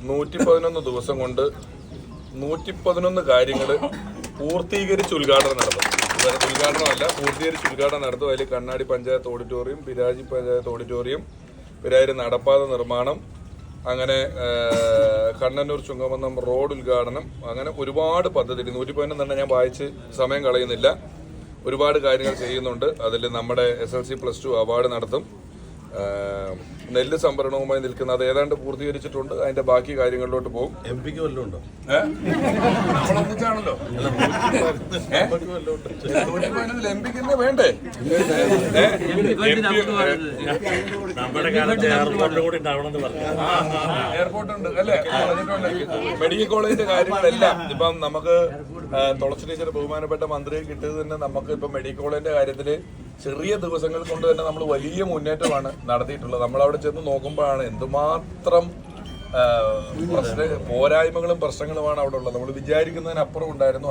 111 ദിവസം കൊണ്ട് 111 കാര്യങ്ങൾ പൂർത്തീകരിച്ച് ഉദ്ഘാടനം നടത്തും. ഉദ്ഘാടനമല്ല, പൂർത്തീകരിച്ച് ഉദ്ഘാടനം നടത്തും. അതിൽ കണ്ണാടി പഞ്ചായത്ത് ഓഡിറ്റോറിയം, പിരാജി പഞ്ചായത്ത് ഓഡിറ്റോറിയം, പിരാരി നടപ്പാത നിർമ്മാണം, അങ്ങനെ കണ്ണന്നൂർ ചുങ്കമന്നം റോഡ് ഉദ്ഘാടനം, അങ്ങനെ ഒരുപാട് പദ്ധതി 111 തന്നെ ഞാൻ വായിച്ച് സമയം കളയുന്നില്ല. ഒരുപാട് കാര്യങ്ങൾ ചെയ്യുന്നുണ്ട്. അതിൽ നമ്മുടെ SLC+2 അവാർഡ് നടത്തും. നെല്ല് സംഭരണവുമായി നിൽക്കുന്ന അത് ഏതാണ്ട് പൂർത്തീകരിച്ചിട്ടുണ്ട്. അതിന്റെ ബാക്കി കാര്യങ്ങളിലോട്ട് പോകും. MP വല്ലതും ഉണ്ടോ? നമ്മളൊന്നിച്ചാണല്ലോ. MP വേണ്ടേ? എയർപോർട്ട് ഉണ്ട് അല്ലേ? മെഡിക്കൽ കോളേജിന്റെ കാര്യങ്ങളെല്ലാം ഇപ്പം നമുക്ക് തുളസി ടീച്ചർ ബഹുമാനപ്പെട്ട മന്ത്രിയെ കിട്ടിയത് തന്നെ നമുക്ക് ഇപ്പൊ മെഡിക്കൽ കോളേജിന്റെ കാര്യത്തില് ചെറിയ ദിവസങ്ങൾ കൊണ്ട് തന്നെ നമ്മൾ വലിയ മുന്നേറ്റമാണ് നടത്തിയിട്ടുള്ളത്. നമ്മളവിടെ ചെന്ന് നോക്കുമ്പോഴാണ് എന്തുമാത്രം പോരായ്മകളും പ്രശ്നങ്ങളുമാണ് അവിടെ ഉള്ളത്. നമ്മൾ വിചാരിക്കുന്നതിനപ്പുറം ഉണ്ടായിരുന്നു.